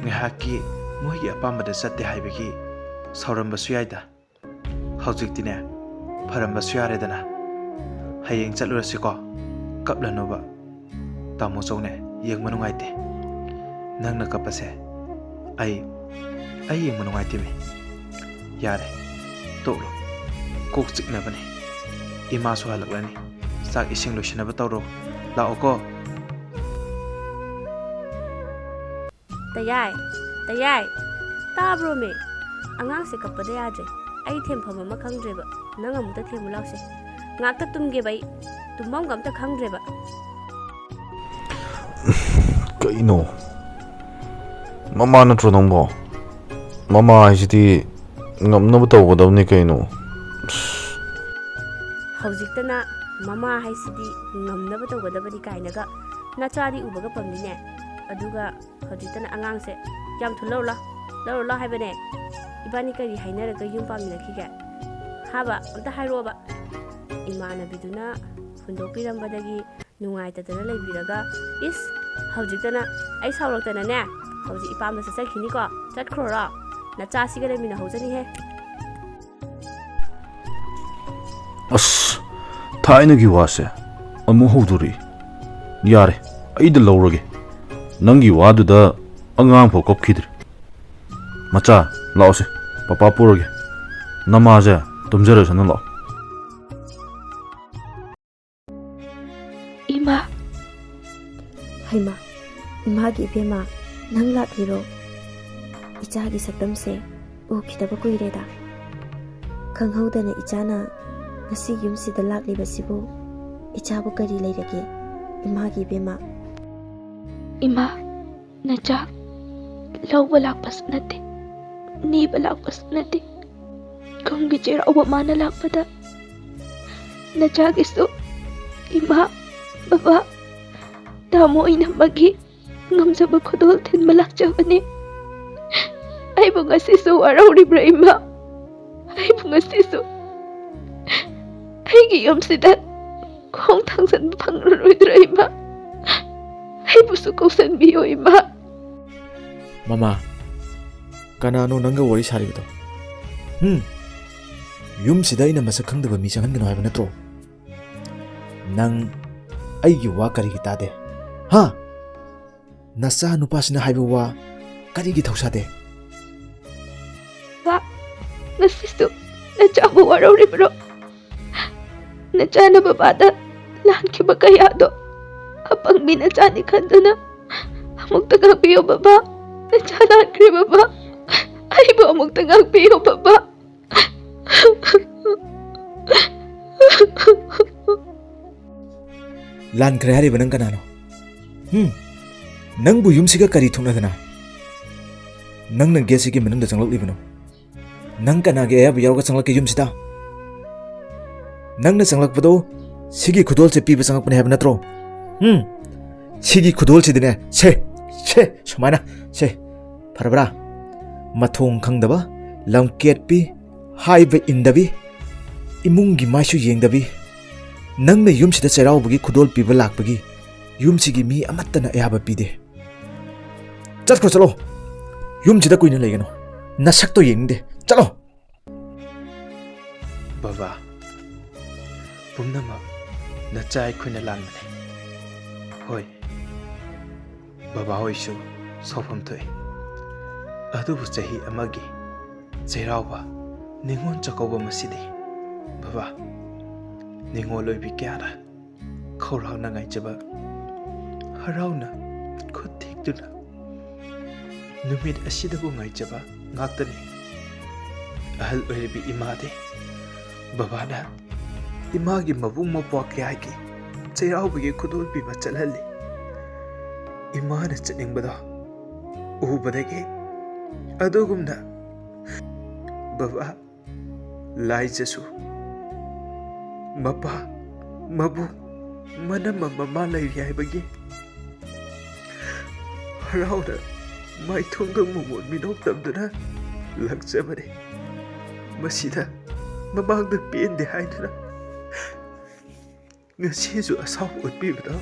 ꯉꯥꯏꯍꯥꯛꯀꯤ ꯃꯣꯏꯒꯤ ꯑꯄꯥꯝꯕꯗ ꯆꯠꯇꯦ ꯍꯥꯏꯕꯒꯤ ꯁꯥꯎꯔꯝꯕꯁꯨ ꯌꯥꯏꯗ꯫ ꯍꯧꯖꯤꯛꯇꯤꯅꯦ ꯐꯔꯝꯕꯁꯨ ꯌꯥꯔꯦꯗꯅ꯫ ꯍꯌꯦꯡ ꯆꯠꯂꯨꯔꯁꯤꯀꯣ, ꯀꯞꯂꯅꯨꯕ꯫ ꯇꯥꯃꯣꯆꯧꯅꯦ ꯌꯦꯡꯕ ꯅꯨꯡꯉꯥꯏꯇꯦ꯫ ꯅꯪꯅ ꯀꯞꯄꯁꯦ ꯑꯩ ꯌꯦꯡꯕ ꯅꯨꯡꯉꯥꯏꯇꯦꯃꯤ꯫ ꯌꯥꯔꯦ, ꯇꯣꯛꯂꯣ, ꯀꯣꯛ ꯆꯤꯛꯅꯕꯅꯤ꯫ ꯏꯃꯥꯁꯨ ꯍꯜꯂꯛꯂꯅꯤ, ꯆꯥꯛ ꯏꯁꯤꯡ ꯂꯣꯏꯁꯤꯟꯅꯕ ꯇꯧꯔꯣ꯫ ꯂꯥꯛꯑꯣꯀꯣ꯫ ꯇꯌꯥꯏ, ꯇꯌꯥꯏ, ꯇꯥꯕ꯭ꯔꯣ ꯃꯤ? ꯑꯉꯥꯡꯁꯦ ꯀꯞꯄꯗ ꯌꯥꯗ꯭ꯔꯦ꯫ ꯑꯩ ꯊꯦꯝꯐꯝ ꯑꯃ ꯈꯪꯗ꯭ꯔꯦꯕ꯫ ꯅꯪ ꯑꯃꯨꯛꯇ ꯊꯦꯝꯃꯨ ꯂꯥꯎꯁꯦ꯫ ꯉꯥꯛꯇ ꯇꯨꯝꯒꯦꯕ ꯑꯩ, ꯇꯨꯝꯐꯝꯒ ꯑꯝꯇ ꯈꯪꯗ꯭ꯔꯦꯕ꯫ ꯀꯩꯅꯣ? ꯃꯃꯥ ꯅꯠꯇ꯭ꯔꯣ ꯅꯪꯕꯣ? ꯃꯃꯥ ꯍꯥꯏꯁꯤꯗꯤ ꯉꯝꯅꯕ ꯇꯧꯒꯗꯕꯅꯤ ꯀꯩꯅꯣ? ꯍꯧꯖꯤꯛꯇꯅ ꯃꯃꯥ ꯍꯥꯏꯁꯤꯗꯤ ꯉꯝꯅꯕ ꯇꯧꯒꯗꯕꯅꯤ ꯀꯥꯏꯅꯒ ꯅꯆꯥꯗꯤ ꯎꯕꯒ ꯄꯝꯃꯤꯅꯦ꯫ ꯑꯗꯨꯒ ꯍꯧꯖꯤꯛꯇꯅ ꯑꯉꯥꯡꯁꯦ ꯌꯥꯝ ꯊꯨꯅ ꯂꯧꯔꯨ ꯂꯥꯎ ꯍꯥꯏꯕꯅꯦ꯫ ꯏꯕꯥꯅꯤ ꯀꯔꯤ ꯍꯥꯏꯅꯔꯒ ꯌꯨꯝ ꯄꯥꯟꯃꯤꯟꯅꯈꯤꯒꯦ? ꯍꯥꯕ ꯑꯝꯇ ꯍꯥꯏꯔꯛꯑꯣꯕ꯫ ꯏꯃꯥꯟꯅꯕꯤꯗꯨꯅ ꯍꯨꯟꯗꯣꯛꯄꯤꯔꯝꯕꯗꯒꯤ ꯅꯨꯡꯉꯥꯏꯇꯗꯅ ꯂꯩꯕꯤꯔꯒ ꯏꯁ ꯍꯧꯖꯤꯛꯇꯅ ꯑꯩ ꯁꯥꯎꯔꯛꯇꯅꯅꯦ ꯍꯧꯖꯤꯛ ꯏꯄꯥꯝꯗ ꯆꯠꯆꯈꯤꯅꯤꯀꯣ? ꯆꯠꯈ꯭ꯔꯣꯔꯣ? ꯅꯆꯥꯁꯤꯒ ꯂꯩꯃꯤꯟꯅꯍꯧꯖꯅꯤꯍꯦ꯫ ꯑꯁ, ꯊꯥꯏꯅꯒꯤ ꯋꯥꯁꯦ ꯑꯃꯨꯛ ꯍꯧꯗꯣꯔꯛꯏ꯫ ꯌꯥꯔꯦ, ꯑꯩꯗ ꯂꯧꯔꯒꯦ꯫ ꯅꯪꯒꯤ ꯋꯥꯗꯨꯗ ꯑꯉꯥꯡꯐꯥꯎ ꯀꯞꯈꯤꯗ꯭ꯔꯦ꯫ ꯃꯆꯥ, ꯂꯥꯛꯑꯣꯁꯦ, ꯄꯄꯥ ꯄꯨꯔꯒꯦ꯫ ꯅꯃꯥꯁꯦ ꯇꯨꯝꯖꯔꯁꯅꯨ, ꯂꯥꯛꯑꯣ꯫ ꯏꯃꯥ, ꯍꯩꯃꯥ, ꯏꯃꯥꯒꯤ ꯏꯕꯦꯝꯃ, ꯅꯪ ꯂꯥꯛꯂꯤꯔꯣ? ꯏꯆꯥꯒꯤ ꯁꯛꯇꯝꯁꯦ ꯎꯈꯤꯗꯕ ꯀꯨꯏꯔꯦꯗ꯫ ꯈꯪꯍꯧꯗꯅ ꯏꯆꯥꯅ ꯉꯁꯤ ꯌꯨꯝꯁꯤꯗ ꯂꯥꯛꯂꯤꯕꯁꯤꯕꯨ ꯏꯆꯥꯕꯨ ꯀꯔꯤ ꯂꯩꯔꯒꯦ ꯏꯃꯥꯒꯤ ꯏꯕꯦꯝꯃ? ꯏꯃꯥ, ꯅꯆꯥ ꯂꯧꯕ ꯂꯥꯛꯄꯁꯨ ꯅꯠꯇꯦ, ꯅꯤꯕ ꯂꯥꯛꯄꯁꯨ ꯅꯠꯇꯦ꯫ ꯀꯨꯝꯒꯤ ꯆꯩꯔꯥꯎꯕ ꯃꯥꯅ ꯂꯥꯛꯄꯗ ꯅꯆꯥꯒꯤꯁꯨ ꯏꯃꯥ, ꯕꯕꯥ, ꯇꯥꯃꯣ ꯏꯅꯝꯃꯒꯤ ꯉꯝꯖꯕ ꯈꯨꯗꯣꯜ ꯊꯤꯟꯕ ꯂꯥꯛꯆꯕꯅꯤ꯫ ꯑꯩꯕꯨ ꯉꯁꯤꯁꯨ ꯋꯥꯔꯧꯔꯤꯕ꯭ꯔꯥ ꯏꯃꯥ? ꯑꯩꯕꯨ ꯉꯁꯤꯁꯨ ꯑꯩꯒꯤ ꯌꯨꯝꯁꯤꯗ ꯈꯣꯡ ꯊꯥꯡꯖꯟꯕ ꯐꯪꯂꯔꯣꯏꯗ꯭ꯔꯥ ꯏꯃꯥ? ꯑꯩꯕꯨꯁꯨ ꯀꯧꯁꯟꯕꯤꯌꯣ ꯏꯃꯥ꯫ ꯃꯃꯥ, ꯀꯅꯥꯅꯣ ꯅꯪꯒ ꯋꯥꯔꯤ ꯁꯥꯔꯤꯕꯗꯣ? ꯌꯨꯝꯁꯤꯗ ꯑꯩꯅ ꯃꯁꯛ ꯈꯪꯗꯕ ꯃꯤ ꯆꯪꯍꯟꯒꯅꯣ ꯍꯥꯏꯕ ꯅꯠꯇ꯭ꯔꯣ? ꯅꯪ ꯑꯩꯒꯤ ꯋꯥ ꯀꯔꯤꯒꯤ ꯇꯥꯗꯦ? ꯍꯥ? ꯅꯆꯥ ꯅꯨꯄꯥꯁꯤꯅ ꯍꯥꯏꯕ ꯋꯥ ꯀꯔꯤꯒꯤ ꯊꯧꯁꯥꯗꯦ? Ngasisu nachabu waroribro. Nachana babada lankiba kayado. Apang binachani khanduna. Amuk tagapiyo baba. Nachana kri baba. Aibo amuk tagapiyo baba. Lan kre hari banang kanano? Nang bu yumsiga kari thukna dana. Nang nang gesi ki manang da changlok libano. Nang kana ge ya biyaw ka changlak ke yumsida. Nang na changlak pado sigi khudol se pi ba changlak pane hab natro. Sigi khudol se dine she sumana she parabra mathong khangdaba lamket pi haiba indabi imungi maisu yengdabi nang na yumsida cherau bagi khudol pi ba lak bagi yumsigi mi amatta na ayaba pide. Chat ko chalo yumsida kuina legano nasak to yengde chalo. Baba pumnama nachai khuna lanmane. Hoi Baba hoi shu sofam thoi. Adubu chahi amagi cheirawa ningon chakauba masidi. Baba ningo loi bi kyara khorau na ngai chaba harau na khut thik tuna numit asidabu ngai chaba ngaktani ahal oibi imade baba na imagi mabung mapwa kya ki cheirau bi khudul bi ba chalhali imana chaning bada ubadagi adugumna baba lai jasu mapa mabu mana mama lai ri bagi harauda mai thongdong mumon minok tamduna lakjabare masida mamangda pende haiduna ngasisu asaw utbibada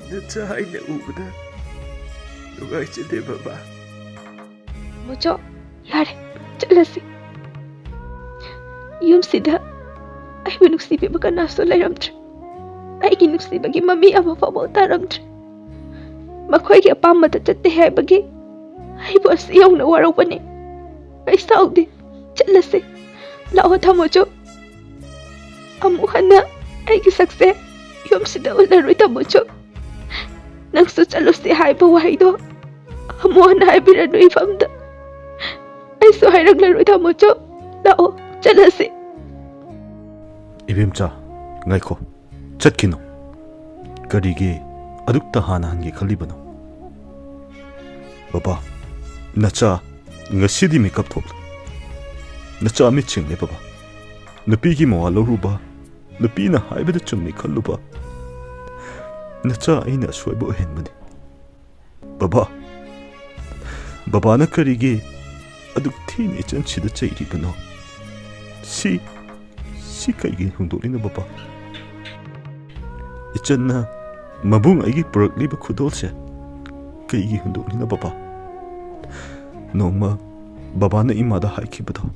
nacha aina ubada nugai chede baba Mucho yare chalasi. Yumsida ai bu nuksibi ba kana so lairamtre. Ai gi nuksiba gi mami ama fa bo taramtre. Makhoi gi apamma ta chatte hai bagi ai bu asiyong na warau bane. Ai saudi chalasi. Lao thamojo amu hana ai gi sakse yumsida ularoi tamojo. Nangsu chalosi hai ba waido amu hana hai biranu ifamda. Ai so hai raglaroi tamojo. Lao chalasi. Ibimcha ngaiko chatkino karigi adukta hana hangi khalibano baba nacha ngasidi makeup thok nacha mi chingle baba nupi gi mawa loruba nupi na haibada chumni khalluba nacha aina soibo henbani baba na karigi aduk thini chanchida chairibano si kaigi hundolina baba ichanna mabung aigi purakliba khudolse kaigi hundolina baba nongma baba na imada haikibado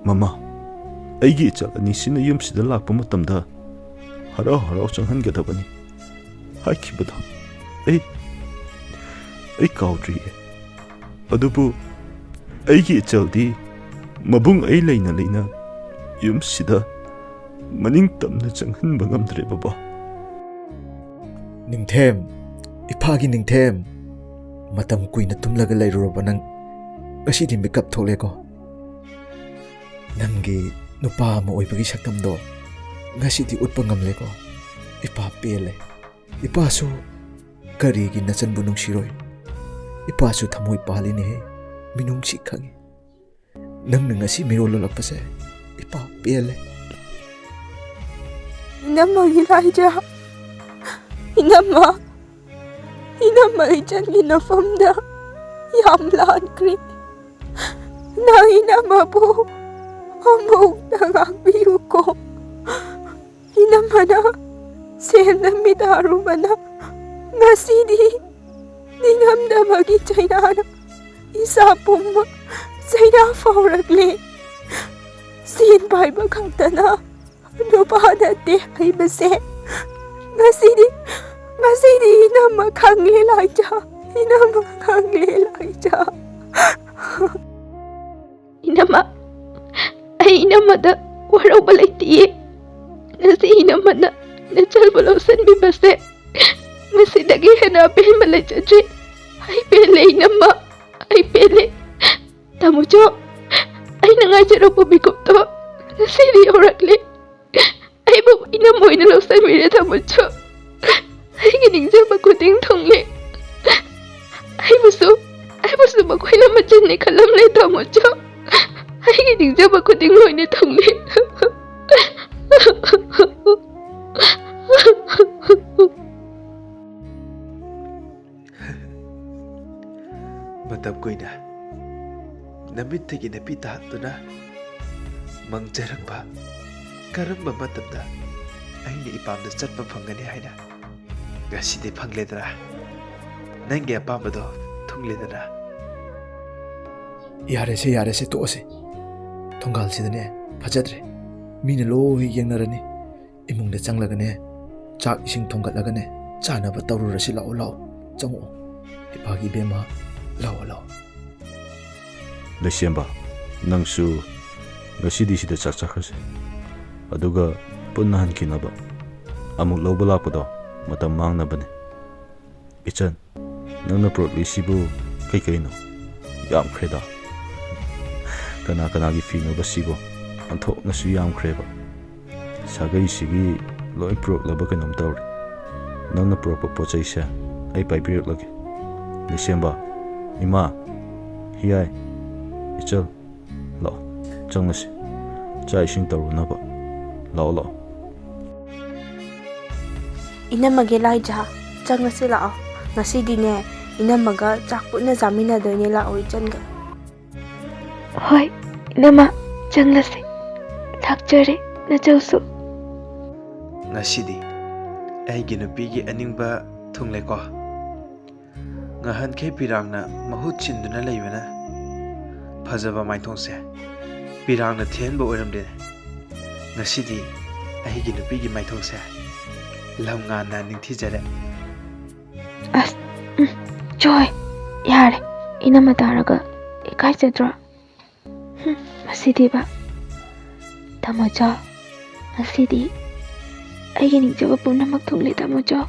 mama aigi ichani sina yumsida lakpa matamda harau changhangadabani haikibado ai kaudri adubu aigi ichaldi mabung ai leina yumsida maning tamna changhanba ngamdre baba Ningthem ipagi ningthem matam kuina tumlaga lairuraba nang asidi makeup tholeko nangi nupa ma oibagi saktamdo ngasidi utpa ngamleko ipa pele ipa su karigi nachanbu nungsiroi ipa su thamoi palini he minungsi khangi nang ngasi mirolo lakpase ipa pele Inama Elijah Inama ichangi nafamda yam lankri na inama po amok nangagbiyo ko inama na sena midaru mana ngasidi ningam na magichayana isa puma sayna fauragli sin pai ba kangtana nupa nate haibase. Ngasidi inama khangli laija. Inama khangli laija. Inama, ay inamada waraw balay tiye. Nasi inamada nachalba lawsan bibase. Masidagi hanapin malay chadre. Ay pele inama, ay pele. Tamujo, ay nangajar po bikop to. Nasiri orakle. Ay po inamoy na lawsan mire tamujo. Ay gining sa magkuting tongle. Ay buso makoy na madyan ni kalam na tamujo. Ay gining sa magkuting loy ni tongle. Matam kuina namittagi napi tahatuna mangjarangba karamba matamda aina ipamda chatpa phangani haina gasidi phangledra nangi apambado thungledra ꯌꯥꯔꯦꯁꯦ ꯇꯣꯛꯑꯁꯦ ꯊꯣꯡꯒꯥꯜꯁꯤꯗꯅꯦ ꯐꯖꯗ꯭ꯔꯦ ꯃꯤꯅ ꯂꯣꯏ ꯌꯦꯡꯅꯔꯅꯤ ꯏꯃꯨꯡꯗ ꯆꯪꯂꯒꯅꯦ ꯆꯥꯛ ꯏꯁꯤꯡ ꯊꯣꯡꯒꯠꯂꯒꯅꯦ ꯆꯥꯅꯕ ꯇꯧꯔꯨꯔꯁꯤ ꯂꯥꯛꯑꯣ ꯆꯪꯉꯛꯑꯣ ꯏꯄꯥꯒꯤ ꯏꯕꯦꯝꯃ ꯂꯥꯛꯑꯣ ꯂꯩꯁꯦꯝꯕ ꯅꯪꯁꯨ ꯉꯁꯤꯗꯤ ꯁꯤꯗ ꯆꯥꯛ ꯆꯥꯈ꯭ꯔꯁꯦ ꯑꯗꯨꯒ ꯄꯨꯟꯅ ꯍꯟꯈꯤꯅꯕ ꯑꯃꯨꯛ ꯂꯧꯕ ꯂꯥꯛꯄꯗꯣ ꯃꯇꯝ ꯃꯥꯡꯅꯕꯅꯤ ꯏꯆꯟ ꯅꯪꯅ ꯄꯨꯔꯛꯂꯤꯁꯤꯕꯨ ꯀꯩꯀꯩꯅꯣ ꯌꯥꯝꯈ꯭ꯔꯦꯗ ꯀꯅꯥꯒꯤ ꯐꯤꯅꯣꯕ ꯁꯤꯕꯨ ꯑꯟꯊꯣꯛꯅꯁꯨ ꯌꯥꯝꯈ꯭ꯔꯦꯕ ꯁꯥꯒꯩꯁꯤꯒꯤ ꯂꯣꯏ ꯄꯨꯔꯛꯂꯕ ꯀꯩꯅꯣꯝ ꯇꯧꯔꯦ ꯅꯪꯅ ꯄꯨꯔꯛꯄ ꯄꯣꯠ ꯆꯩꯁꯦ ꯑꯩ ꯄꯥꯏꯕꯤꯔꯛꯂꯒꯦ ꯂꯩꯁꯦꯝꯕ ꯏꯃꯥ ꯍꯤꯌꯥꯏ ꯏꯆꯜ ꯂꯥꯛꯑꯣ ꯆꯪꯂꯁꯤ ꯆꯥꯛ ꯏꯁꯤꯡ ꯇꯧꯔꯨꯅꯕ ꯂꯥꯛꯑꯣ Inamage laija changasi lao. Ngasidine inamaga chak punna jaminadoine lao ichanga. Hoi, inama changlase. Thakjare nachausu. ngasidi aigi nupigi aningba thungleko ngahan khe pirangna mahut chinduna leibana phajaba maithongse pirangna thenba oiramde ngasidi aigi nupigi maithongse lamngana ningthijare As, joy, yare, inama taraga ikai chadra. Masidi ba. Tamojo, masidi. Aigi ningjawa punamak thungle tamojo.